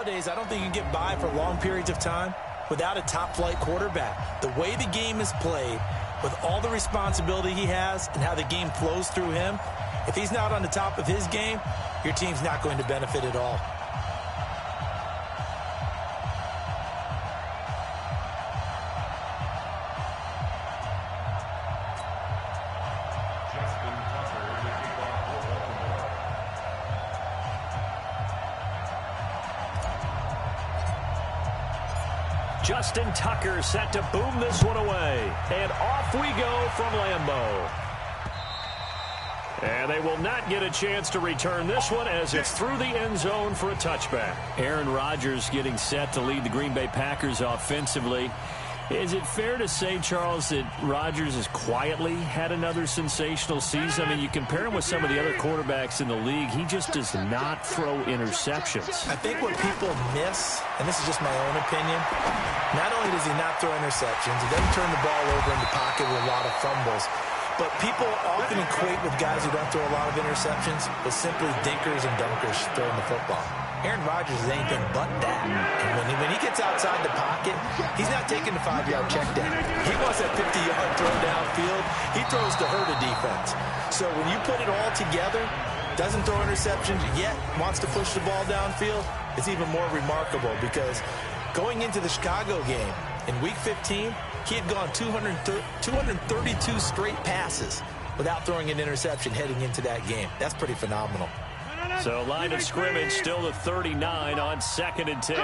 nowadays, I don't think you can get by for long periods of time without a top-flight quarterback. The way the game is played, with all the responsibility he has and how the game flows through him, if he's not on the top of his game, your team's not going to benefit at all. Justin Tucker set to boom this one away. And off we go from Lambeau. And they will not get a chance to return this one as it's through the end zone for a touchback. Aaron Rodgers getting set to lead the Green Bay Packers offensively. Is it fair to say, Charles, that Rodgers has quietly had another sensational season? I mean, you compare him with some of the other quarterbacks in the league, he just does not throw interceptions. I think what people miss, and this is just my own opinion, not only does he not throw interceptions, he doesn't turn the ball over in the pocket with a lot of fumbles, but people often equate with guys who don't throw a lot of interceptions with simply dinkers and dunkers throwing the football. Aaron Rodgers is anything but that. And when he gets outside the pocket, he's not taking the 5-yard check down. He wants that 50-yard throw downfield. He throws to hurt a defense. So when you put it all together, doesn't throw interceptions, yet wants to push the ball downfield, it's even more remarkable because going into the Chicago game in Week 15, he had gone 232 straight passes without throwing an interception heading into that game. That's pretty phenomenal. So line of scrimmage still the 39 on 2nd and 10.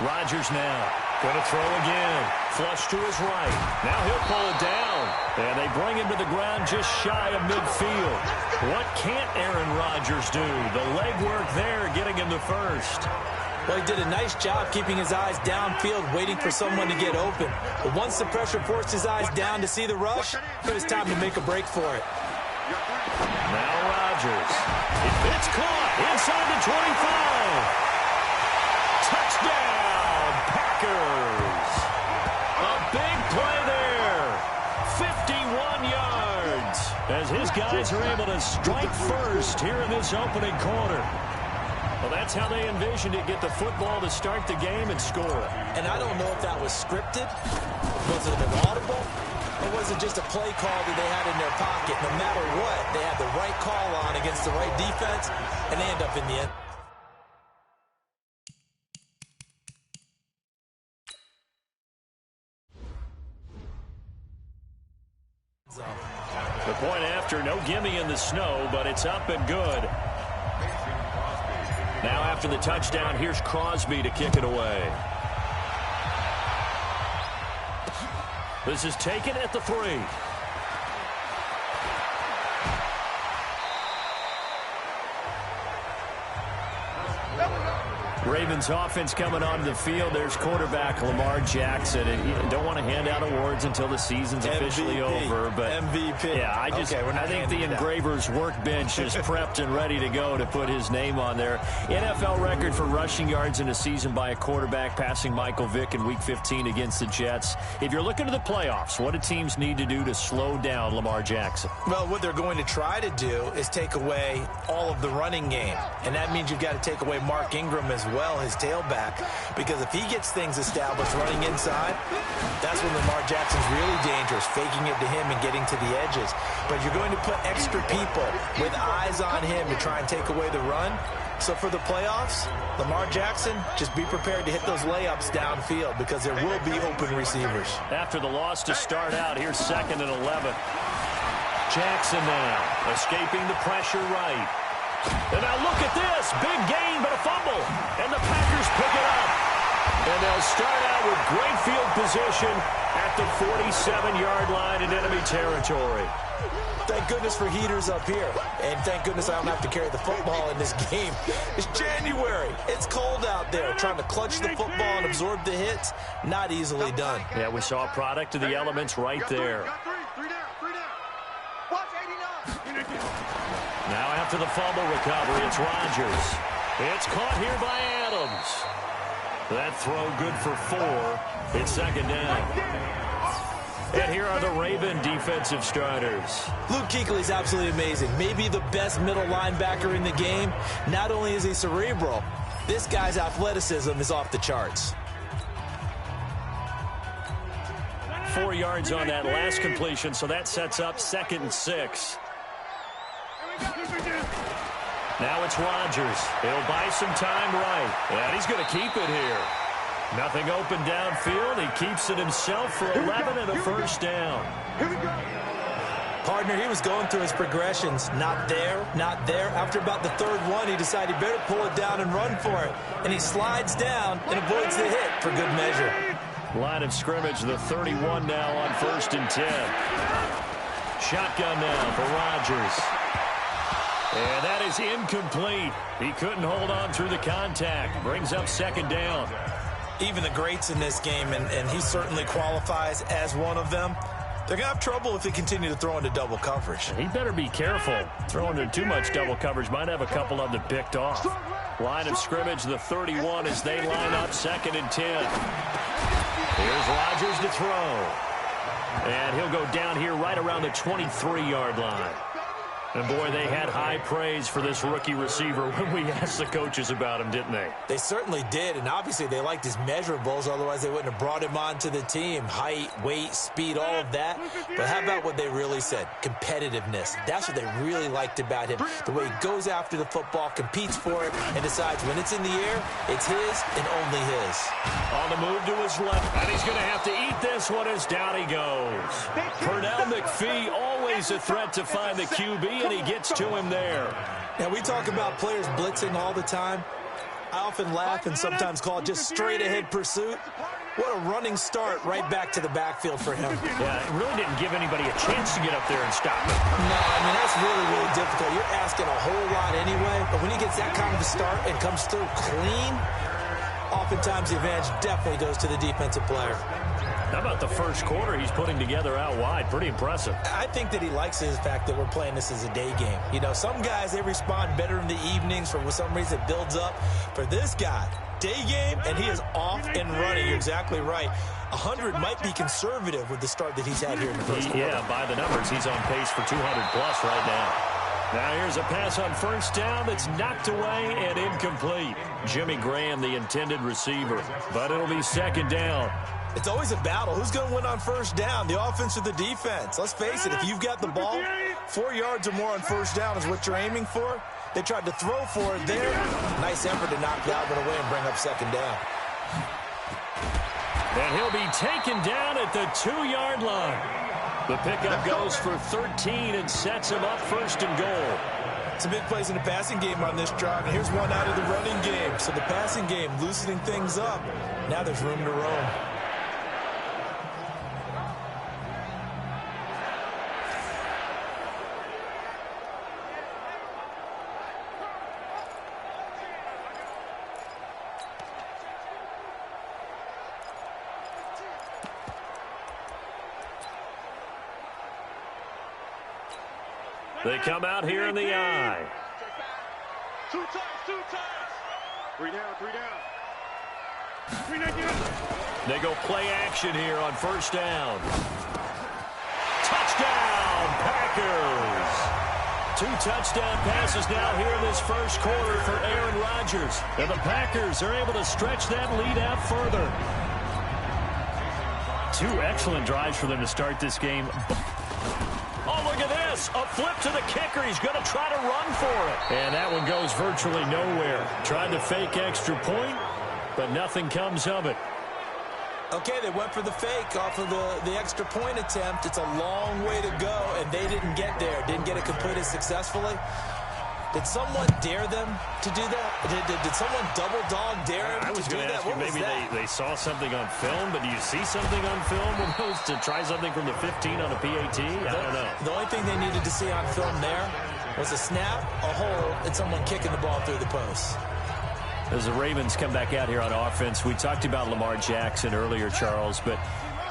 Rodgers now going to throw again. Flush to his right. Now he'll pull it down. And they bring him to the ground just shy of midfield. What can't Aaron Rodgers do? The legwork there getting him the first. Well, he did a nice job keeping his eyes downfield, waiting for someone to get open. But once the pressure forced his eyes down to see the rush, it was time to make a break for it. Now Rodgers. It's caught inside the 25. Touchdown, Packers. A big play there. 51 yards. As his guys are able to strike first here in this opening quarter. Well, that's how they envisioned it, get the football to start the game and score. And I don't know if that was scripted. Was it an audible? Or was it just a play call that they had in their pocket? No matter what, they had the right call on against the right defense, and they end up in the end. The point after, no gimme in the snow, but it's up and good. Now after the touchdown, here's Crosby to kick it away. This is taken at the 3. Ravens offense coming onto the field. There's quarterback Lamar Jackson. And you don't want to hand out awards until the season's officially over. But MVP. Yeah, I think the engraver's workbench is prepped and ready to go to put his name on there. NFL record for rushing yards in a season by a quarterback, passing Michael Vick in Week 15 against the Jets. If you're looking to the playoffs, what do teams need to do to slow down Lamar Jackson? Well, what they're going to try to do is take away all of the running game. And that means you've got to take away Mark Ingram as well, his tailback, because if he gets things established running inside, that's when Lamar Jackson's really dangerous, faking it to him and getting to the edges. But you're going to put extra people with eyes on him to try and take away the run. So for the playoffs, Lamar Jackson, just be prepared to hit those layups downfield because there will be open receivers. After the loss to start out, here's 2nd and 11. Jackson now escaping the pressure right. And now look at this. Big gain, but a fumble. And the Packers pick it up. And they'll start out with great field position at the 47-yard line in enemy territory. Thank goodness for heaters up here. And thank goodness I don't have to carry the football in this game. It's January. It's cold out there. Trying to clutch the football and absorb the hits, not easily done. Yeah, we saw a product of the elements right there. Now after the fumble recovery, it's Rodgers. It's caught here by Adams. That throw good for 4. It's 2nd down. And here are the Raven defensive starters. Luke Kuechly's absolutely amazing. Maybe the best middle linebacker in the game. Not only is he cerebral, this guy's athleticism is off the charts. 4 yards on that last completion, so that sets up 2nd and 6. Now it's Rodgers. He'll buy some time right. And he's going to keep it here. Nothing open downfield. He keeps it himself for 11 and a first down. Partner, he was going through his progressions. Not there, not there. After about the 3rd one, he decided he better pull it down and run for it. And he slides down and avoids the hit for good measure. Line of scrimmage, the 31 now on 1st and 10. Shotgun now for Rodgers. And that is incomplete. He couldn't hold on through the contact. Brings up 2nd down. Even the greats in this game, and he certainly qualifies as one of them, they're going to have trouble if they continue to throw into double coverage. He better be careful. Throwing into too much double coverage might have a couple of them picked off. Line of scrimmage, the 31 as they line up 2nd and 10. Here's Rodgers to throw. And he'll go down here right around the 23-yard line. And, boy, they had high praise for this rookie receiver when we asked the coaches about him, didn't they? They certainly did, and obviously they liked his measurables. Otherwise, they wouldn't have brought him onto the team. Height, weight, speed, all of that. But how about what they really said? Competitiveness. That's what they really liked about him. The way he goes after the football, competes for it, and decides when it's in the air, it's his and only his. On the move to his left, and he's going to have to eat this one as down he goes. Pernell McPhee, always a threat to find the QB, and he gets to him there. Now, we talk about players blitzing all the time. I often laugh and sometimes call it just straight-ahead pursuit. What a running start right back to the backfield for him. Yeah, it really didn't give anybody a chance to get up there and stop him. No, I mean, that's really, really difficult. You're asking a whole lot anyway, but when he gets that kind of a start and comes through clean, oftentimes the advantage definitely goes to the defensive player. How about the first quarter he's putting together out wide? Pretty impressive. I think that he likes the fact that we're playing this as a day game. You know, some guys, they respond better in the evenings for some reason it builds up. For this guy, day game, and he is off and running. You're exactly right. 100 might be conservative with the start that he's had here in the first quarter. Yeah, by the numbers, he's on pace for 200-plus right now. Now here's a pass on first down that's knocked away and incomplete. Jimmy Graham, the intended receiver, but it'll be 2nd down. It's always a battle. Who's going to win on first down, the offense or the defense? Let's face it, if you've got the ball, 4 yards or more on first down is what you're aiming for. They tried to throw for it there. Nice effort to knock that one away and bring up 2nd down. And he'll be taken down at the 2-yard line. The pickup goes for 13 and sets him up 1st and goal. Some big plays in the passing game on this drive, and here's one out of the running game. So the passing game loosening things up. Now there's room to roam. They come out here in the eye. Two times. 3 down. 3 down. They go play action here on first down. Touchdown, Packers. 2 touchdown passes now here in this first quarter for Aaron Rodgers. And the Packers are able to stretch that lead out further. 2 excellent drives for them to start this game. Oh, look at this. A flip to the kicker. He's going to try to run for it. And that one goes virtually nowhere. Tried to fake extra point, but nothing comes of it. Okay, they went for the fake off of the extra point attempt. It's a long way to go, and they didn't get there. Didn't get it completed successfully. Did someone dare them to do that? Did someone double dog dare them to do that? I was going to ask you, maybe they saw something on film, but do you see something on film when those to try something from the 15 on a PAT? I don't know. The only thing they needed to see on film there was a snap, a hole, and someone kicking the ball through the post. As the Ravens come back out here on offense, we talked about Lamar Jackson earlier, Charles, but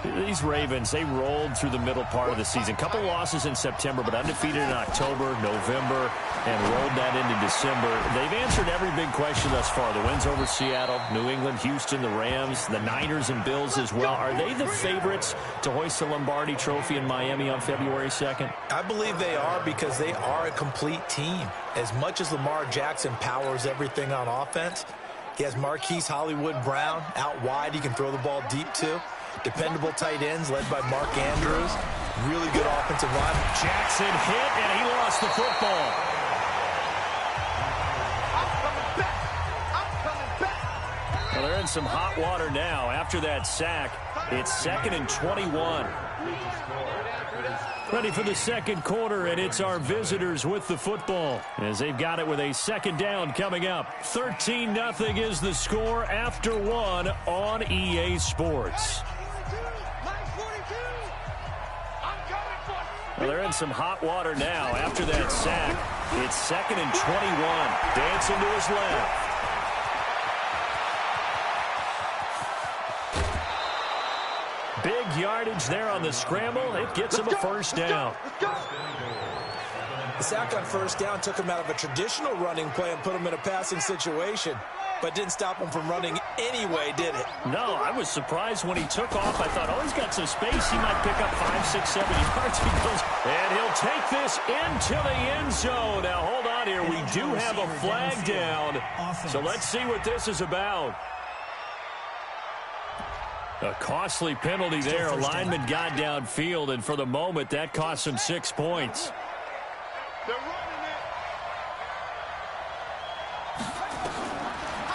These Ravens, they rolled through the middle part of the season. Couple losses in September, but undefeated in October, November, and rolled that into December. They've answered every big question thus far. The wins over Seattle, New England, Houston, the Rams, the Niners and Bills as well. Are they the favorites to hoist the Lombardi Trophy in Miami on February 2nd? I believe they are because they are a complete team. As much as Lamar Jackson powers everything on offense, he has Marquise Hollywood Brown out wide. He can throw the ball deep, too. Dependable tight ends led by Mark Andrews. Really good offensive line. Jackson hit, and he lost the football. Well, they're in some hot water now. After that sack, it's 2nd and 21. Ready for the second quarter, and it's our visitors with the football as they've got it with a second down coming up. 13-0 is the score after one on EA Sports. Well, they're in some hot water now. After that sack, it's 2nd and 21. Dancing to his left. Big yardage there on the scramble. It gets him a first down. The sack on first down took him out of a traditional running play and put him in a passing situation, but didn't stop him from running anyway, did it? No, I was surprised when he took off. I thought, oh, he's got some space. He might pick up 5, 6, 7 yards. He goes, and he'll take this into the end zone. Now, hold on here. We do have a flag down, so let's see what this is about. A costly penalty there. A lineman got downfield, and for the moment, that cost him 6 points.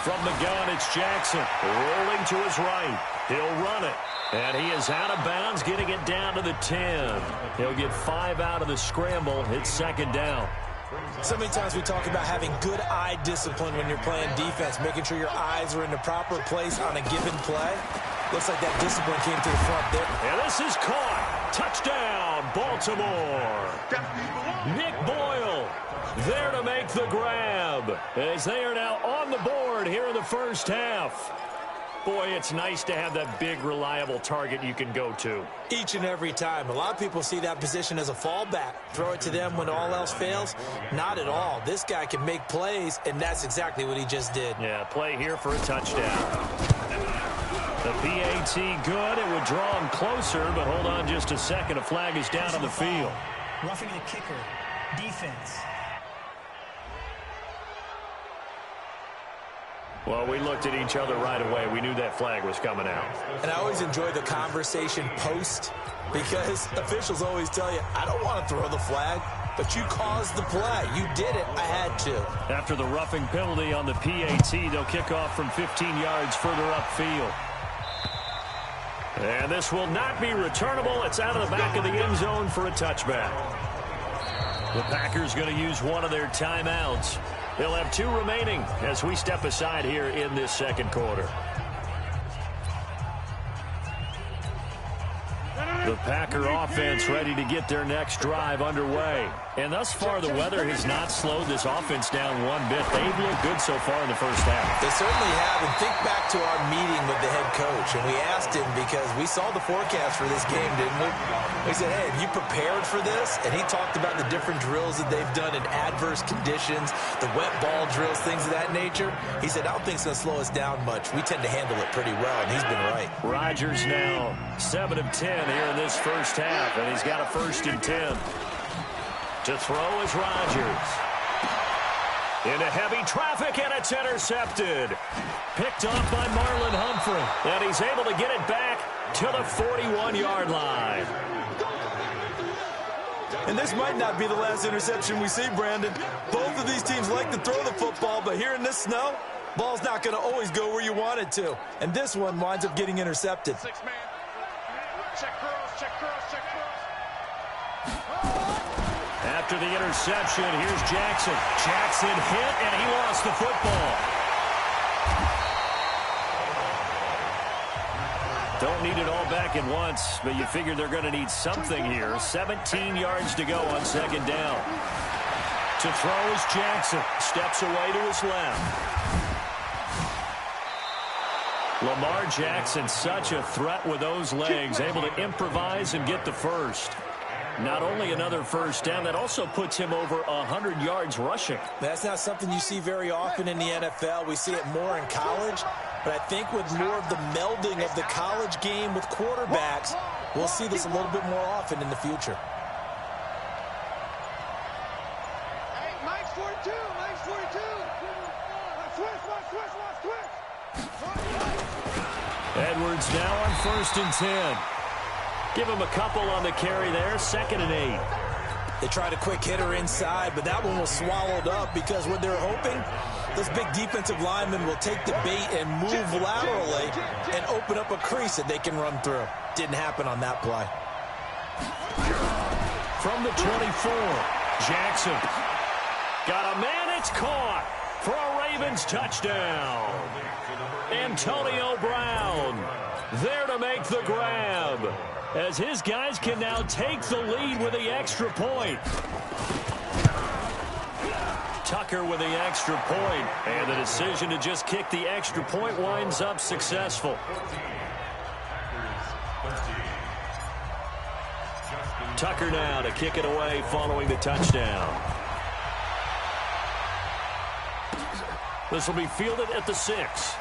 From the gun, it's Jackson. Rolling to his right. He'll run it. And he is out of bounds, getting it down to the 10. He'll get 5 out of the scramble. It's second down. So many times we talk about having good eye discipline when you're playing defense, making sure your eyes are in the proper place on a given play. Looks like that discipline came to the front there. And this is caught. Touchdown, Baltimore. Nick Boyle there to make the grab as they are now on the board here in the first half. Boy, it's nice to have that big, reliable target you can go to. Each and every time. A lot of people see that position as a fallback. Throw it to them when all else fails. Not at all. This guy can make plays, and that's exactly what he just did. Yeah, play here for a touchdown. The PAT good. It would draw him closer, but hold on just a second. A flag is down on the field. Roughing the kicker. Defense. Well, we looked at each other right away. We knew that flag was coming out. And I always enjoy the conversation post because officials always tell you, I don't want to throw the flag, but you caused the play. You did it. I had to. After the roughing penalty on the PAT, they'll kick off from 15 yards further upfield. And this will not be returnable. It's out of the back of the end zone for a touchback. The Packers going to use one of their timeouts. They'll have 2 remaining as we step aside here in this second quarter. The Packer offense ready to get their next drive underway. And thus far, the weather has not slowed this offense down one bit. They've looked good so far in the first half. They certainly have. And think back to our meeting with the head coach. And we asked him because we saw the forecast for this game, didn't we? We said, hey, have you prepared for this? And he talked about the different drills that they've done in adverse conditions, the wet ball drills, things of that nature. He said, I don't think it's going to slow us down much. We tend to handle it pretty well, and he's been right. Rodgers now 7 of 10 here in this first half, and he's got a 1st and 10. To throw is Rodgers. Into heavy traffic, and it's intercepted. Picked off by Marlon Humphrey, and he's able to get it back to the 41-yard line. And this might not be the last interception we see, Brandon. Both of these teams like to throw the football, but here in this snow, ball's not going to always go where you want it to. And this one winds up getting intercepted. 6-man. Check cross, check cross, check cross. After the interception, here's Jackson. Jackson hit, and he lost the football. Don't need it all back at once, but you figure they're going to need something here. 17 yards to go on second down. To throw is Jackson. Steps away to his left. Lamar Jackson, such a threat with those legs, able to improvise and get the first. Not only another first down, that also puts him over 100 yards rushing. That's not something you see very often in the NFL. We see it more in college, but I think with more of the melding of the college game with quarterbacks, we'll see this a little bit more often in the future. Hey, Mike's 42, Mike's 42. Switch. Edwards now on 1st and 10. Give him a couple on the carry there, 2nd and 8. They tried a quick hitter inside, but that one was swallowed up because what they're hoping, those big defensive linemen will take the bait and move laterally and open up a crease that they can run through. Didn't happen on that play. From the 24, Jackson. Got a man, it's caught for a Ravens touchdown. Antonio Brown there to make the grab, as his guys can now take the lead with the extra point. Tucker with the extra point, and the decision to just kick the extra point winds up successful. Tucker now to kick it away following the touchdown. This will be fielded at the 6.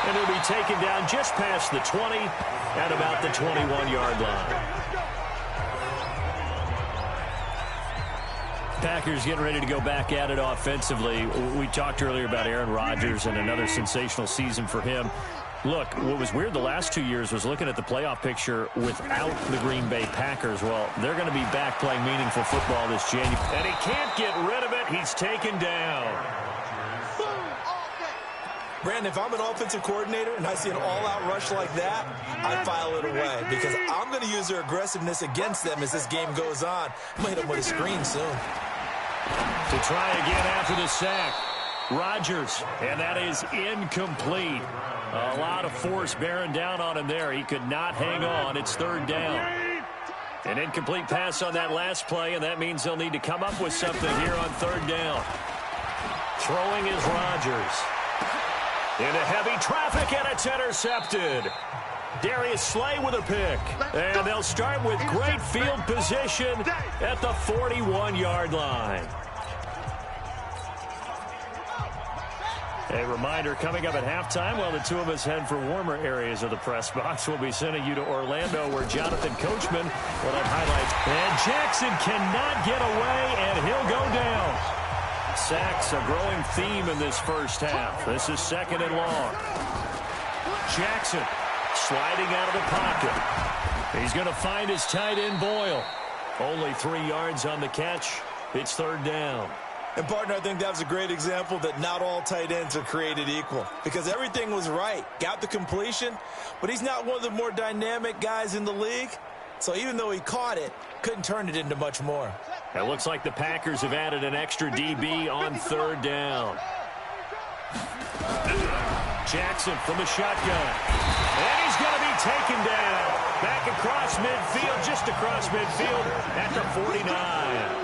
And he'll be taken down just past the 20 at about the 21-yard line. Packers getting ready to go back at it offensively. We talked earlier about Aaron Rodgers and another sensational season for him. Look, what was weird the last 2 years was looking at the playoff picture without the Green Bay Packers. Well, they're going to be back playing meaningful football this January. And he can't get rid of it. He's taken down. Brandon, if I'm an offensive coordinator and I see an all-out rush like that, I file it away because I'm going to use their aggressiveness against them as this game goes on. I'm going to hit them with a screen soon. To try again after the sack, Rodgers, and that is incomplete. A lot of force bearing down on him there. He could not hang on. It's 3rd down. An incomplete pass on that last play, and that means they'll need to come up with something here on 3rd down. Throwing is Rodgers. Into heavy traffic, and it's intercepted. Darius Slay with a pick. And they'll start with great field position at the 41-yard line. A reminder coming up at halftime while the two of us head for warmer areas of the press box. We'll be sending you to Orlando where Jonathan Coachman will have highlights. And Jackson cannot get away, and he'll go down. Sacks, a growing theme in this first half. This is 2nd and long. Jackson sliding out of the pocket. He's going to find his tight end Boyle. Only 3 yards on the catch. It's 3rd down. And, partner, I think that was a great example that not all tight ends are created equal because everything was right. Got the completion, but he's not one of the more dynamic guys in the league. So even though he caught it, couldn't turn it into much more. It looks like the Packers have added an extra DB on 3rd down. Jackson from the shotgun. And he's going to be taken down. Back across midfield, just across midfield at the 49.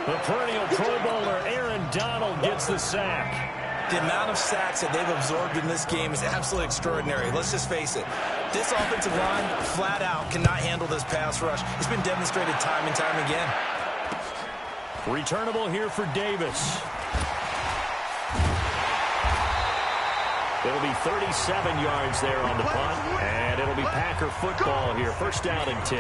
The perennial Pro Bowler Aaron Donald gets the sack. The amount of sacks that they've absorbed in this game is absolutely extraordinary. Let's just face it. This offensive line, flat out, cannot handle this pass rush. It's been demonstrated time and time again. Returnable here for Davis. It'll be 37 yards there on the punt, and it'll be Packer football here. 1st down and 10.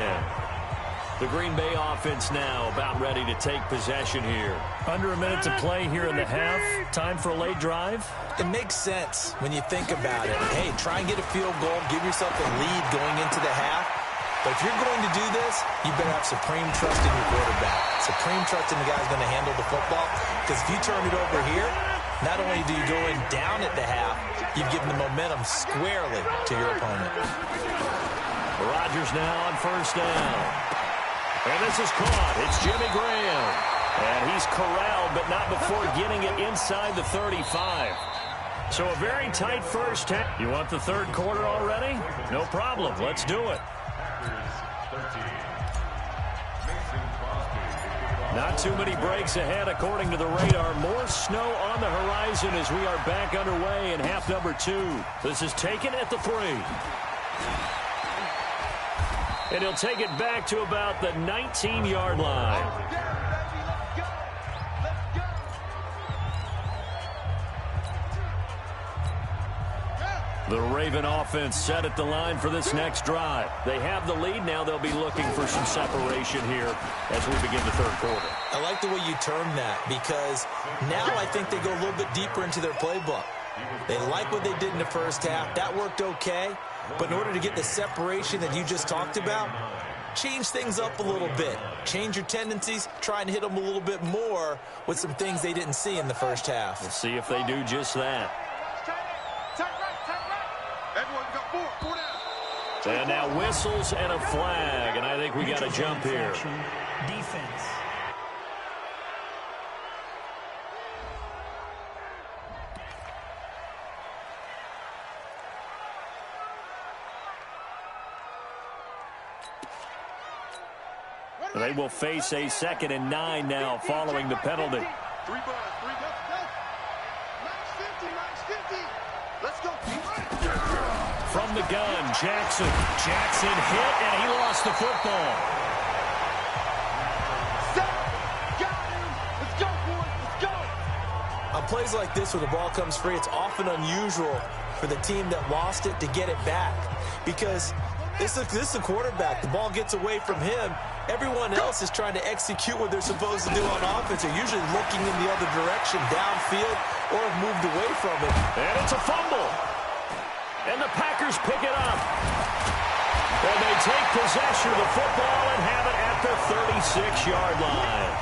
The Green Bay offense now about ready to take possession here. Under a minute to play here in the half. Time for a late drive. It makes sense when you think about it. Hey, try and get a field goal. Give yourself a lead going into the half. But if you're going to do this, you better have supreme trust in your quarterback. Supreme trust in the guy's going to handle the football. Because if you turn it over here, not only do you go in down at the half, you've given the momentum squarely to your opponent. Rodgers now on 1st down. And this is caught. It's Jimmy Graham. And he's corralled, but not before getting it inside the 35. So a very tight first half. You want the 3rd quarter already? No problem. Let's do it. Not too many breaks ahead according to the radar. More snow on the horizon as we are back underway in half number 2. This is taken at the 3. And he'll take it back to about the 19-yard line. The Raven offense set at the line for this next drive. They have the lead. Now they'll be looking for some separation here as we begin the third quarter. I like the way you termed that because now I think they go a little bit deeper into their playbook. They like what they did in the first half. That worked okay. But in order to get the separation that you just talked about, change things up a little bit. Change your tendencies. Try and hit them a little bit more with some things they didn't see in the first half. We'll see if they do just that. And now whistles and a flag, and I think we got a jump here. Defense. They will face a 2nd and 9 now following the penalty. From the gun, Jackson. Jackson hit, and he lost the football. Let's go, boys. Let's go. On plays like this where the ball comes free, it's often unusual for the team that lost it to get it back. Because this is a quarterback. The ball gets away from him. Everyone else is trying to execute what they're supposed to do on offense. They're usually looking in the other direction, downfield, or have moved away from it. And it's a fumble. And the Packers pick it up. And they take possession of the football and have it at the 36-yard line.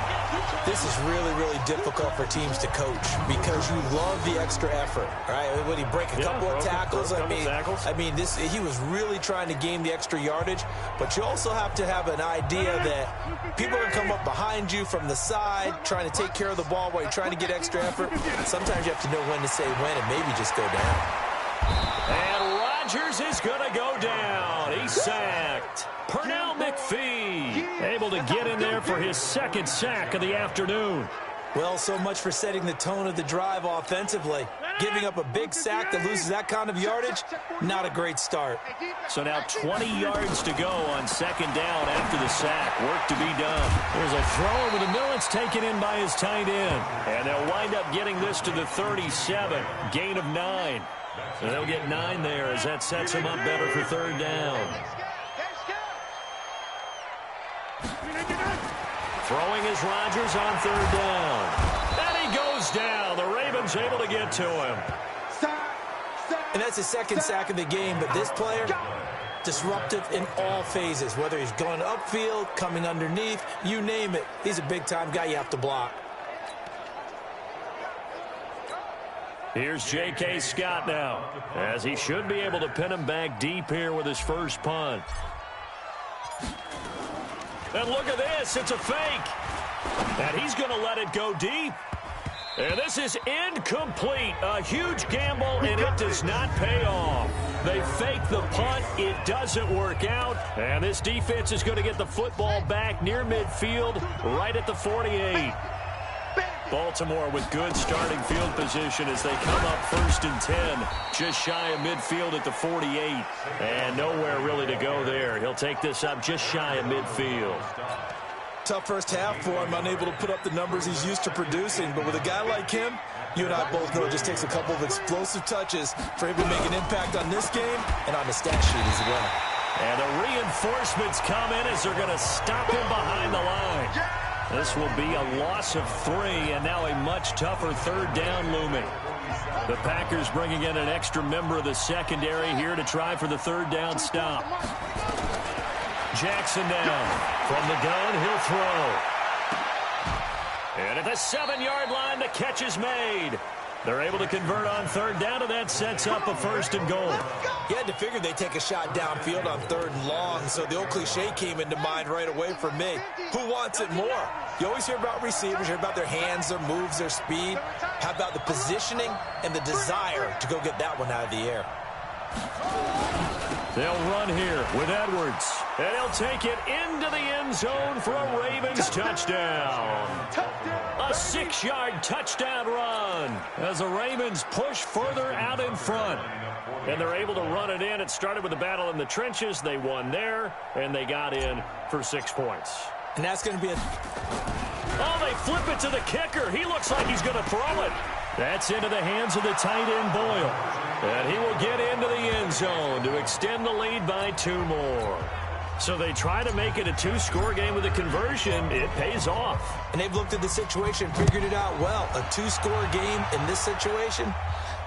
This is really, really difficult for teams to coach because you love the extra effort, right? When he break a couple of tackles, I mean, he was really trying to gain the extra yardage, but you also have to have an idea that people are going to come up behind you from the side, trying to take care of the ball while you're trying to get extra effort. Sometimes you have to know when to say when and maybe just go down. And Rodgers is going to go down. He's sacked. Pernell McPhee able to get in there for his 2nd sack of the afternoon. Well, so much for setting the tone of the drive offensively. Giving up a big sack that loses that kind of yardage, not a great start. So now 20 yards to go on 2nd down after the sack. Work to be done. There's a throw over the middle. It's taken in by his tight end. And they'll wind up getting this to the 37. Gain of 9. So they'll get 9 there as that sets them up better for 3rd down. Throwing is Rodgers on 3rd down. And he goes down. The Ravens able to get to him. And that's his 2nd sack of the game, but this player, disruptive in all phases, whether he's going upfield, coming underneath, you name it. He's a big-time guy you have to block. Here's J.K. Scott now, as he should be able to pin him back deep here with his first punt. And look at this. It's a fake. And he's going to let it go deep. And this is incomplete. A huge gamble, and it does not pay off. They fake the punt. It doesn't work out. And this defense is going to get the football back near midfield, right at the 48. Baltimore with good starting field position as they come up 1st and 10. Just shy of midfield at the 48. And nowhere really to go there. He'll take this up just shy of midfield. Tough first half for him, unable to put up the numbers he's used to producing. But with a guy like him, you and I both know it just takes a couple of explosive touches for him to make an impact on this game and on the stat sheet as well. And the reinforcements come in as they're going to stop him behind the line. This will be a loss of 3, and now a much tougher 3rd down looming. The Packers bringing in an extra member of the secondary here to try for the 3rd down stop. Jackson down. From the gun, he'll throw. And at the 7-yard line, the catch is made. They're able to convert on 3rd down, and that sets up a 1st and goal. You had to figure they'd take a shot downfield on 3rd and long, so the old cliche came into mind right away for me. Who wants it more? You always hear about receivers, hear about their hands, their moves, their speed. How about the positioning and the desire to go get that one out of the air? They'll run here with Edwards. And he'll take it into the end zone for a Ravens touchdown. A 6-yard touchdown run as the Ravens push further out in front. And they're able to run it in. It started with a battle in the trenches. They won there, and they got in for 6 points. And that's going to be a... Oh, they flip it to the kicker. He looks like he's going to throw it. That's into the hands of the tight end, Boyle. And he will get into the end zone to extend the lead by 2 more. So they try to make it a 2-score game with a conversion. It pays off. And they've looked at the situation, figured it out well. A 2-score game in this situation,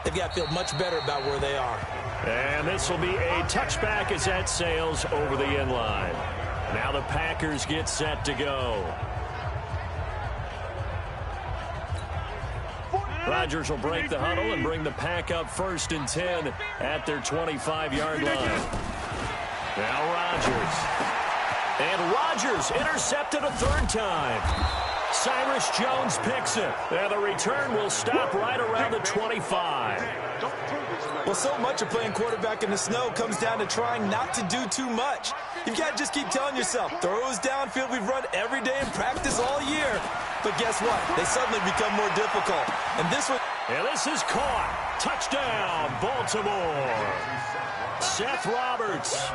they've got to feel much better about where they are. And this will be a touchback as that sails over the end line. Now the Packers get set to go. Rodgers will break the huddle and bring the Pack up 1st and 10 at their 25-yard line. Now Rodgers. And Rodgers intercepted a 3rd time. Cyrus Jones picks it. And the return will stop right around the 25. Well, so much of playing quarterback in the snow comes down to trying not to do too much. You've got to just keep telling yourself, throws downfield we've run every day in practice all year. But guess what? They suddenly become more difficult. And this one... And this is caught. Touchdown, Baltimore. Seth Roberts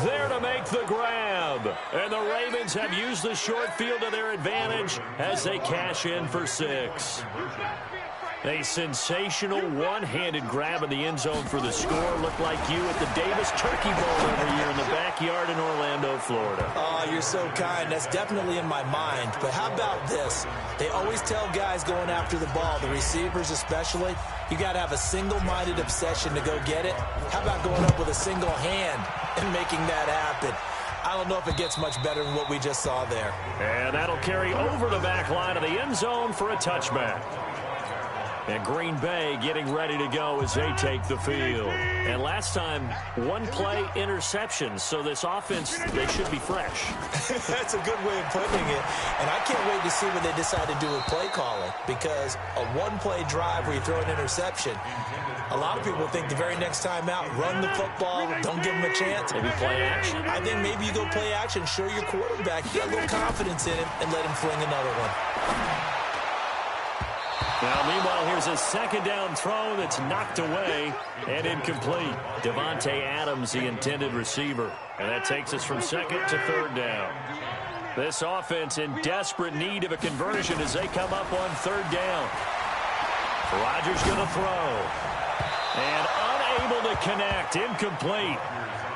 there to make the grab. And the Ravens have used the short field to their advantage as they cash in for 6. A sensational one-handed grab in the end zone for the score. Looked like you at the Davis Turkey Bowl every year in the backyard in Orlando, Florida. Oh, you're so kind. That's definitely in my mind. But how about this? They always tell guys going after the ball, the receivers especially, you got to have a single-minded obsession to go get it. How about going up with a single hand and making that happen? I don't know if it gets much better than what we just saw there. And that'll carry over the back line of the end zone for a touchback. And Green Bay getting ready to go as they take the field. And last time, 1-play interception. So this offense, they should be fresh. That's a good way of putting it. And I can't wait to see what they decide to do with play calling. Because a 1-play drive where you throw an interception, a lot of people think the very next time out, run the football, don't give them a chance. Maybe play action. I think maybe you go play action, show your quarterback, get a little confidence in him, and let him fling another one. Now, meanwhile, here's a 2nd down throw that's knocked away and incomplete. Devontae Adams, the intended receiver. And that takes us from 2nd to 3rd down. This offense in desperate need of a conversion as they come up on 3rd down. Rodgers going to throw. And unable to connect. Incomplete.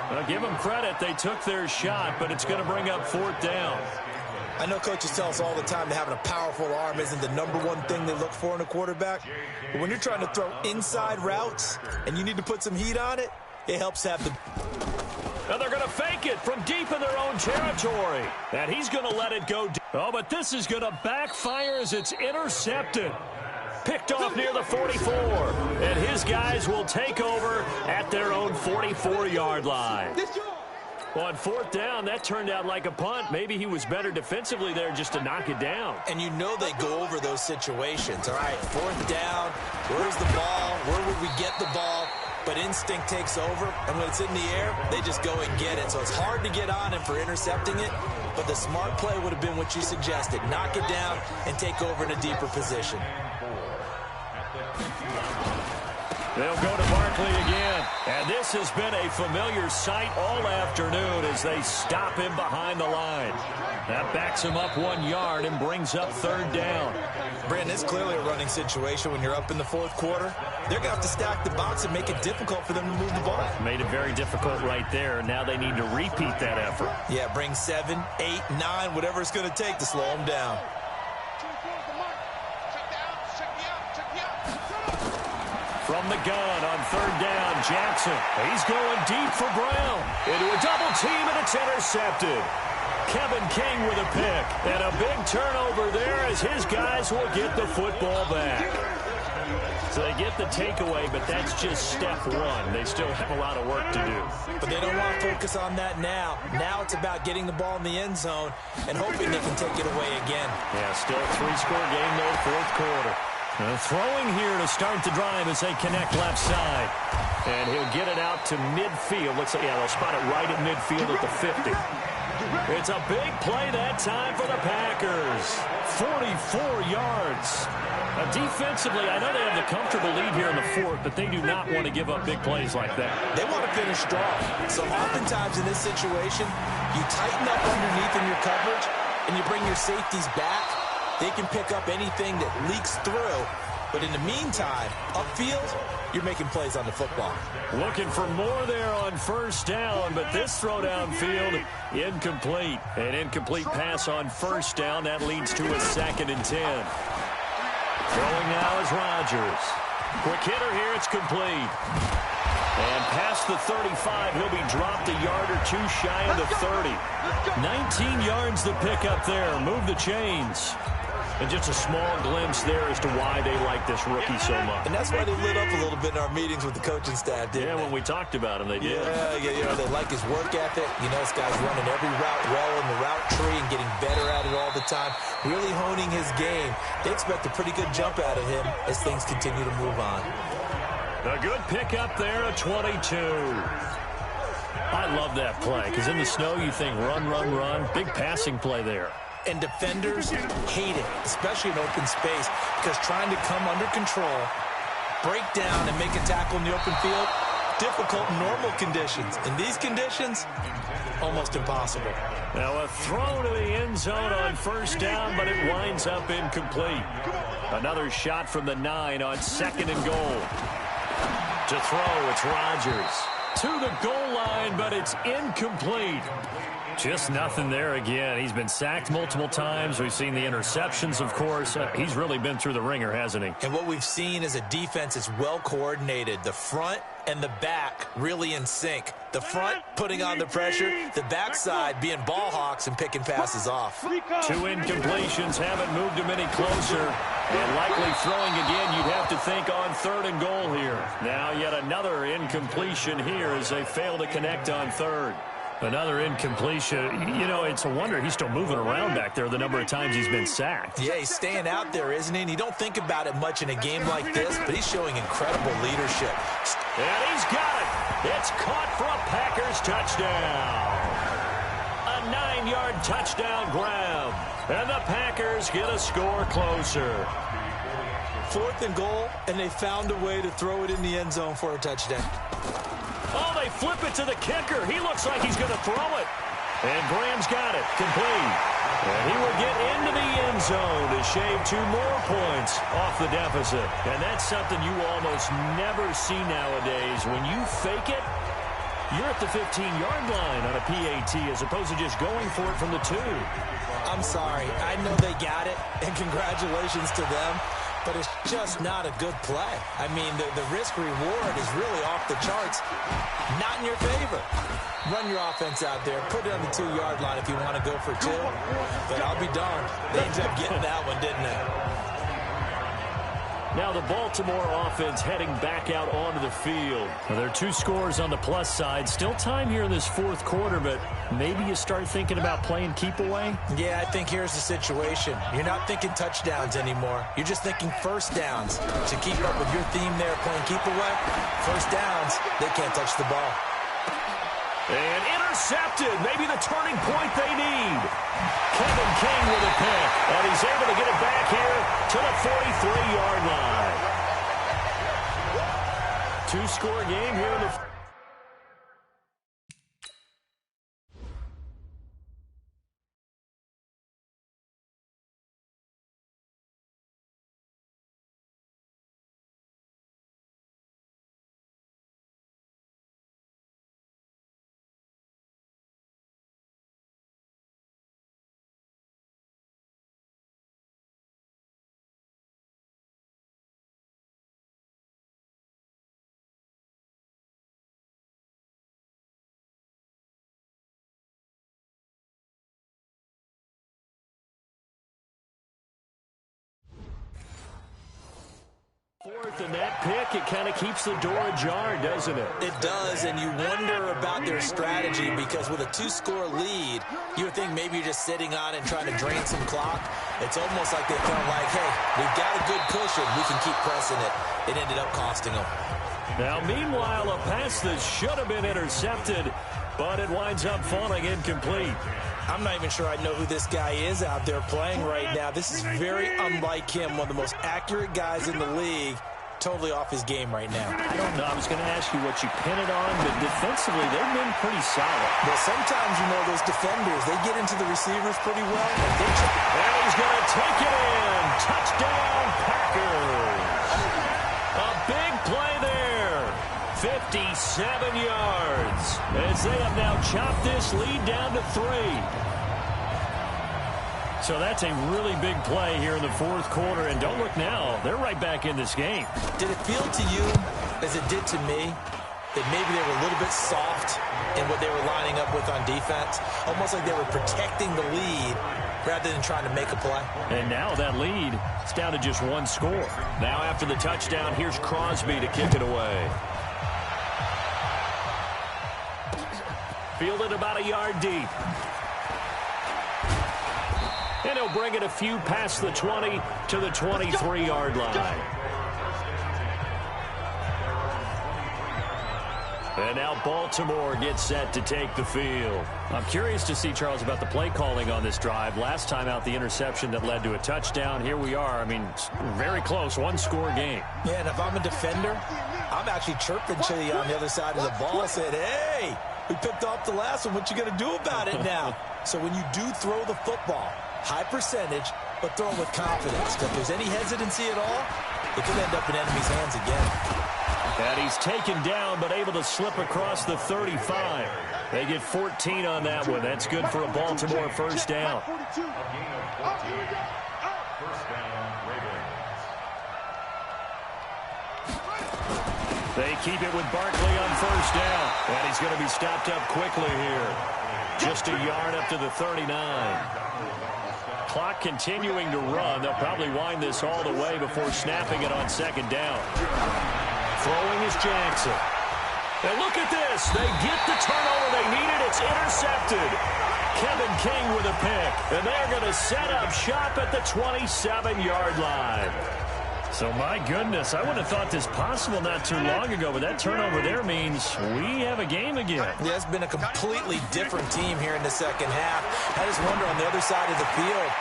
Now, give them credit. They took their shot, but it's going to bring up 4th down. I know coaches tell us all the time that having a powerful arm isn't the #1 thing they look for in a quarterback. But when you're trying to throw inside routes and you need to put some heat on it, it helps have the... Now they're going to fake it from deep in their own territory. And he's going to let it go. Oh, but this is going to backfire as it's intercepted. Picked off near the 44. And his guys will take over at their own 44-yard line. Well, on 4th down, that turned out like a punt. Maybe he was better defensively there just to knock it down. And you know they go over those situations. All right, 4th down, where's the ball? Where would we get the ball? But instinct takes over, and when it's in the air, they just go and get it. So it's hard to get on him for intercepting it, but the smart play would have been what you suggested. Knock it down and take over in a deeper position. They'll go to Barkley again. And this has been a familiar sight all afternoon as they stop him behind the line. That backs him up 1 yard and brings up 3rd down. Brandon, it's clearly a running situation when you're up in the 4th quarter. They're going to have to stack the box and make it difficult for them to move the ball. Made it very difficult right there. Now they need to repeat that effort. Yeah, bring 7, 8, 9, whatever it's going to take to slow them down. From the gun on 3rd down, Jackson. He's going deep for Brown. Into a double team, and it's intercepted. Kevin King with a pick. And a big turnover there as his guys will get the football back. So they get the takeaway, but that's just step 1. They still have a lot of work to do. But they don't want to focus on that now. Now it's about getting the ball in the end zone and hoping they can take it away again. Yeah, still a 3-score game, though, 4th quarter. Throwing here to start the drive as they connect left side. And he'll get it out to midfield. Looks like, yeah, they'll spot it right at midfield at the 50. It's a big play that time for the Packers. 44 yards. Defensively, I know they have the comfortable lead here in the fourth, but they do not want to give up big plays like that. They want to finish strong. So oftentimes in this situation, you tighten up underneath in your coverage, and you bring your safeties back. They can pick up anything that leaks through. But in the meantime, upfield, you're making plays on the football. Looking for more there on first down, but this throw downfield, incomplete. An incomplete pass on first down. That leads to a 2nd and 10. Throwing now is Rodgers. Quick hitter here, it's complete. And past the 35, he'll be dropped a yard or two shy of the 30. 19 yards to pick up there. Move the chains. And just a small glimpse there as to why they like this rookie so much. And that's why they lit up a little bit in our meetings with the coaching staff, didn't they? When we talked about him, they did. Yeah, they like his work ethic. You know, this guy's running every route well in the route tree and getting better at it all the time, really honing his game. They expect a pretty good jump out of him as things continue to move on. A good pickup there, a 22. I love that play because in the snow you think run, run, run. Big passing play there. And defenders hate it, especially in open space, because trying to come under control, break down, and make a tackle in the open field, difficult in normal conditions. In these conditions, almost impossible. Now a throw to the end zone on first down, but it winds up incomplete. Another shot from the 9 on 2nd and goal. To throw, it's Rodgers. To the goal line, but it's incomplete. Just nothing there again. He's been sacked multiple times. We've seen the interceptions, of course. He's really been through the ringer, hasn't he? And what we've seen is a defense that's well coordinated. The front and the back really in sync. The front putting on the pressure, the backside being ball hawks and picking passes off. 2 incompletions haven't moved him any closer. And likely throwing again, you'd have to think on 3rd and goal here. Now yet another incompletion here as they fail to connect on 3rd. Another incompletion. You know, it's a wonder he's still moving around back there the number of times he's been sacked. Yeah, he's staying out there, isn't he? And you don't think about it much in a game like this, but he's showing incredible leadership. And he's got it. It's caught for a Packers touchdown. A 9-yard touchdown grab. And the Packers get a score closer. 4th and goal, and they found a way to throw it in the end zone for a touchdown. Oh, they flip it to the kicker. He looks like he's going to throw it. And Graham's got it. Complete. And he will get into the end zone to shave 2 more points off the deficit. And that's something you almost never see nowadays. When you fake it, you're at the 15-yard line on a PAT as opposed to just going for it from the 2. I'm sorry. I know they got it, and congratulations to them. But it's just not a good play. I mean, the risk-reward is really off the charts. Not in your favor. Run your offense out there. Put it on the 2-yard line if you want to go for 2. But I'll be darned. They ended up getting that one, didn't they? Now the Baltimore offense heading back out onto the field. Now there are 2 scores on the plus side. Still time here in this 4th quarter, but maybe you start thinking about playing keep away? Yeah, I think here's the situation. You're not thinking touchdowns anymore. You're just thinking first downs. To keep up with your theme there, playing keep away, first downs, they can't touch the ball. And intercepted. Maybe the turning point they need. Kevin King with a pick. And he's able to get it back here to the 43-yard line. 2-score game here in the And that pick, it kind of keeps the door ajar, doesn't it? It does, and you wonder about their strategy because with a 2-score lead, you would think maybe you're just sitting on it and trying to drain some clock. It's almost like they felt like, hey, we've got a good cushion. We can keep pressing it. It ended up costing them. Now, meanwhile, a pass that should have been intercepted, but it winds up falling incomplete. I'm not even sure I know who this guy is out there playing right now. This is very unlike him, one of the most accurate guys in the league. Totally off his game right now. I don't know. I was going to ask you what you pin it on, but defensively, they've been pretty solid. Well, sometimes, you know, those defenders, they get into the receivers pretty well. And he's going to take it in. Touchdown, Packers. A big play there. 57 yards. As they have now chopped this lead down to 3. So that's a really big play here in the fourth quarter. And don't look now. They're right back in this game. Did it feel to you, as it did to me, that maybe they were a little bit soft in what they were lining up with on defense? Almost like they were protecting the lead rather than trying to make a play. And now that lead is down to just 1 score. Now after the touchdown, here's Crosby to kick it away. Fielded about a yard deep. And he'll bring it a few past the 20 to the 23-yard line. And now Baltimore gets set to take the field. I'm curious to see, Charles, about the play calling on this drive. Last time out, the interception that led to a touchdown. Here we are. I mean, very close, 1-score game. Yeah, and if I'm a defender, I'm actually chirping to you on the other side of the ball. I said, hey, we picked off the last one. What you going to do about it now? So when you do throw the football, high percentage, but throw it with confidence. If there's any hesitancy at all, it could end up in enemy's hands again. And he's taken down, but able to slip across the 35. They get 14 on that one. That's good for a Baltimore first down. They keep it with Barkley on first down. And he's going to be stopped up quickly here. Just a yard up to the 39. Clock continuing to run. They'll probably wind this all the way before snapping it on second down. Throwing is Jackson. And look at this. They get the turnover they needed. It's intercepted. Kevin King with a pick. And they're going to set up shop at the 27-yard line. So, my goodness, I would have thought this possible not too long ago, but that turnover there means we have a game again. Yeah, it's been a completely different team here in the second half. I just wonder on the other side of the field,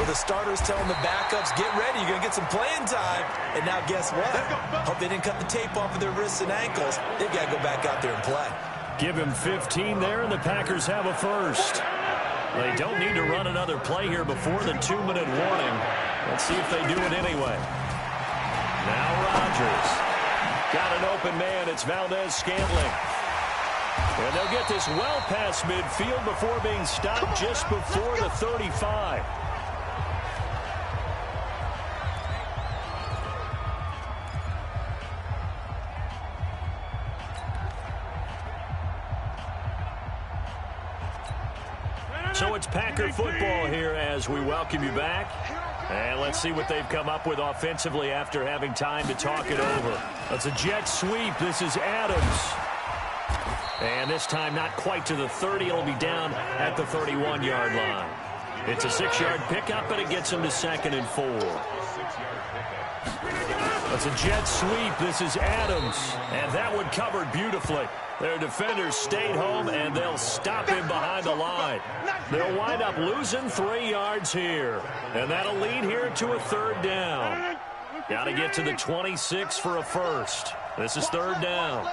with the starters telling the backups, get ready, you're going to get some playing time. And now guess what? Hope they didn't cut the tape off of their wrists and ankles. They've got to go back out there and play. Give him 15 there, and the Packers have a first. They don't need to run another play here before the 2-minute warning. Let's see if they do it anyway. Now Rodgers. Got an open man. It's Valdez-Scantling. And they'll get this well past midfield before being stopped just before the 35. So it's Packer football here as we welcome you back. And let's see what they've come up with offensively after having time to talk it over. That's a jet sweep. This is Adams. And this time not quite to the 30. It'll be down at the 31-yard line. It's a 6-yard pickup, but it gets him to 2nd and 4. That's a jet sweep. This is Adams. And that one covered beautifully. Their defenders stayed home, and they'll stop him behind the line. They'll wind up losing 3 yards here. And that'll lead here to a 3rd down. Got to get to the 26 for a first. This is 3rd down.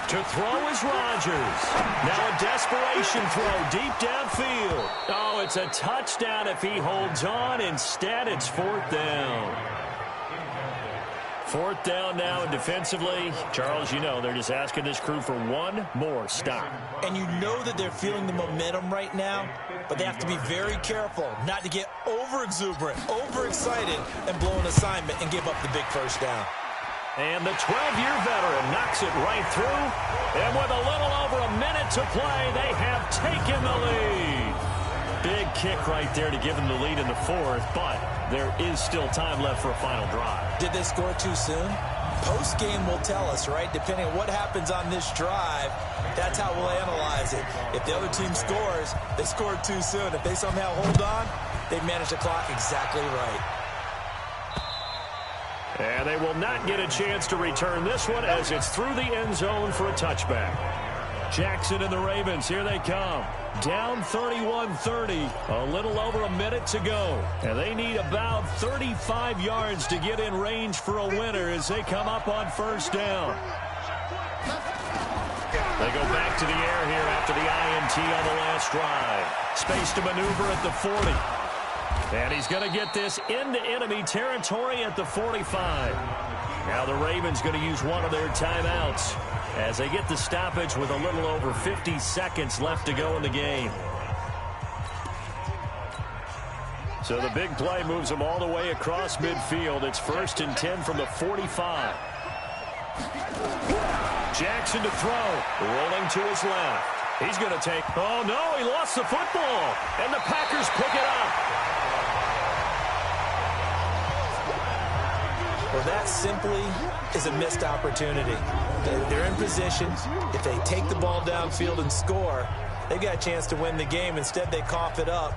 To throw is Rodgers. Now a desperation throw deep downfield. Oh, it's a touchdown if he holds on. Instead, it's 4th down. 4th down now, and defensively, Charles, you know, they're just asking this crew for one more stop. And you know that they're feeling the momentum right now, but they have to be very careful not to get over-exuberant, overexcited, and blow an assignment and give up the big first down. And the 12-year veteran knocks it right through, and with a little over a minute to play, they have taken the lead. Big kick right there to give them the lead in the fourth, but there is still time left for a final drive. Did they score too soon? Post-game will tell us, right? Depending on what happens on this drive, that's how we'll analyze it. If the other team scores, they scored too soon. If they somehow hold on, they manage the clock exactly right. And they will not get a chance to return this one as it's through the end zone for a touchback. Jackson and the Ravens, here they come. Down 31-30, a little over a minute to go. And they need about 35 yards to get in range for a winner as they come up on first down. They go back to the air here after the INT on the last drive. Space to maneuver at the 40. And he's going to get this into enemy territory at the 45. Now the Ravens going to use one of their timeouts as they get the stoppage with a little over 50 seconds left to go in the game. So the big play moves them all the way across midfield. It's 1st and 10 from the 45. Jackson to throw, rolling to his left. He's going to take, oh no, he lost the football, and the Packers pick it up. Well, that simply is a missed opportunity. They're in position. If they take the ball downfield and score, they've got a chance to win the game. Instead, they cough it up.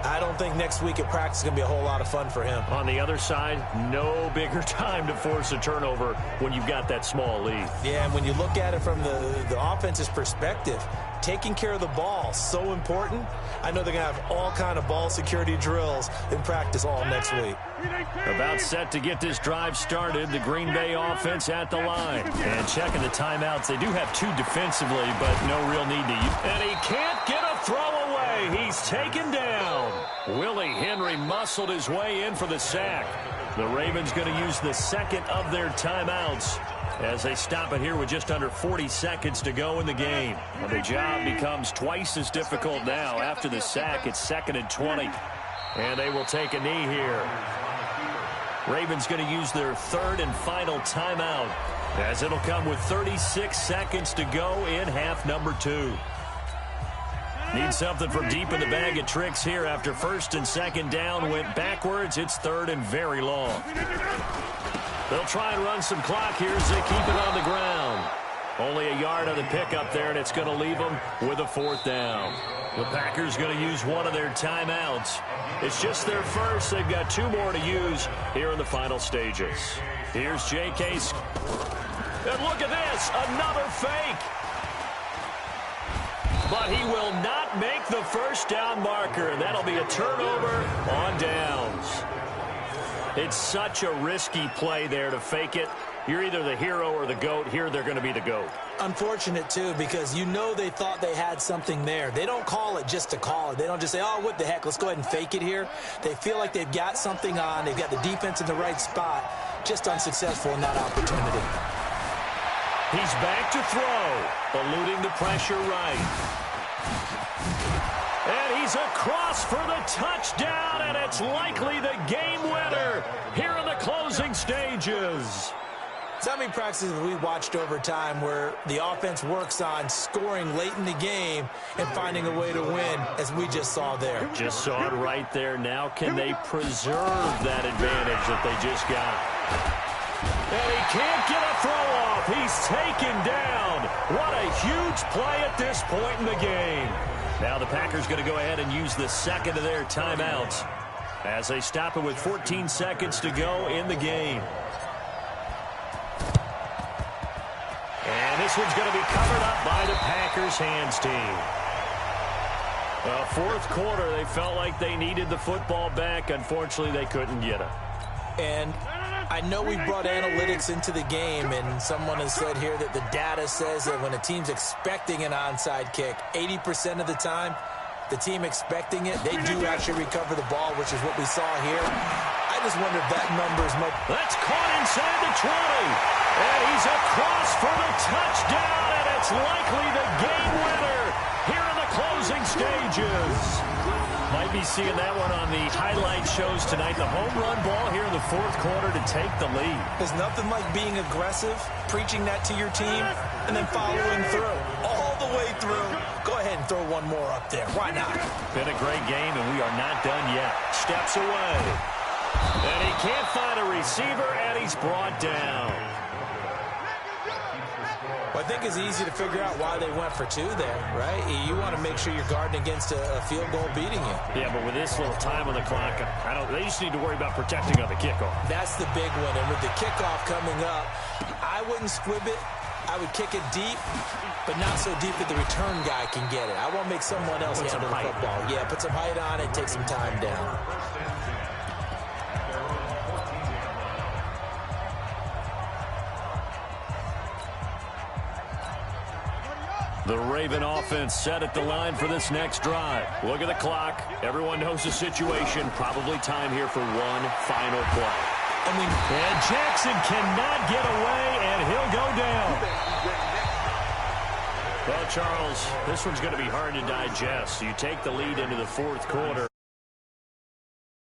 I don't think next week at practice is going to be a whole lot of fun for him. On the other side, no bigger time to force a turnover when you've got that small lead. Yeah, and when you look at it from the offense's perspective, taking care of the ball, so important. I know they're going to have all kind of ball security drills in practice all next week. About set to get this drive started, the Green Bay offense at the line. And checking the timeouts, they do have two defensively, but no real need to use. And he can't get a throw away. He's taken down. Willie Henry muscled his way in for the sack. The Ravens going to use the second of their timeouts as they stop it here with just under 40 seconds to go in the game. Well, the job becomes twice as difficult now. After the sack, it's 2nd and 20. And they will take a knee here. Ravens going to use their third and final timeout as it'll come with 36 seconds to go in half number 2. Need something from deep in the bag of tricks here after 1st and 2nd down went backwards. It's 3rd and very long. They'll try and run some clock here as they keep it on the ground. Only a yard on the pickup there, and it's going to leave them with a 4th down. The Packers going to use one of their timeouts. It's just their first. They've got 2 more to use here in the final stages. Here's J.K. And look at this, another fake. But he will not make the first down marker, and that'll be a turnover on downs. It's such a risky play there to fake it. You're either the hero or the GOAT. Here they're going to be the GOAT. Unfortunate, too, because you know they thought they had something there. They don't call it just to call it. They don't just say, oh, what the heck, let's go ahead and fake it here. They feel like they've got something on. They've got the defense in the right spot. Just unsuccessful in that opportunity. He's back to throw, eluding the pressure right. And he's across for the touchdown, and it's likely the game winner here in the closing stages. So how many practices have we watched over time where the offense works on scoring late in the game and finding a way to win, as we just saw there? Just saw it right there. Now can they preserve that advantage that they just got? And he can't get a throw off. He's taken down. What a huge play at this point in the game. Now the Packers going to go ahead and use the second of their timeouts as they stop it with 14 seconds to go in the game. And this one's going to be covered up by the Packers hands team. Well, 4th quarter, they felt like they needed the football back. Unfortunately, they couldn't get it. And I know we brought analytics into the game, and someone has said here that the data says that when a team's expecting an onside kick, 80% of the time, the team expecting it, they do actually recover the ball, which is what we saw here. I just wonder if that number is much. That's caught inside the 20. And he's across for the touchdown, and it's likely the game winner here in the closing stages. Might be seeing that one on the highlight shows tonight. The home run ball here in the 4th quarter to take the lead. There's nothing like being aggressive, preaching that to your team, and then following through all the way through. Go ahead and throw one more up there. Why not? Been a great game, and we are not done yet. Steps away. And he can't find a receiver, and he's brought down. Well, I think it's easy to figure out why they went for 2 there, right? You want to make sure you're guarding against a field goal beating you. Yeah, but with this little time on the clock, they just need to worry about protecting on the kickoff. That's the big one. And with the kickoff coming up, I wouldn't squib it. I would kick it deep, but not so deep that the return guy can get it. I want to make someone else handle the football. Yeah, put some height on it, take some time down. The Raven offense set at the line for this next drive. Look at the clock. Everyone knows the situation. Probably time here for one final play. And Jackson cannot get away, and he'll go down. Well, Charles, this one's going to be hard to digest. You take the lead into the 4th quarter.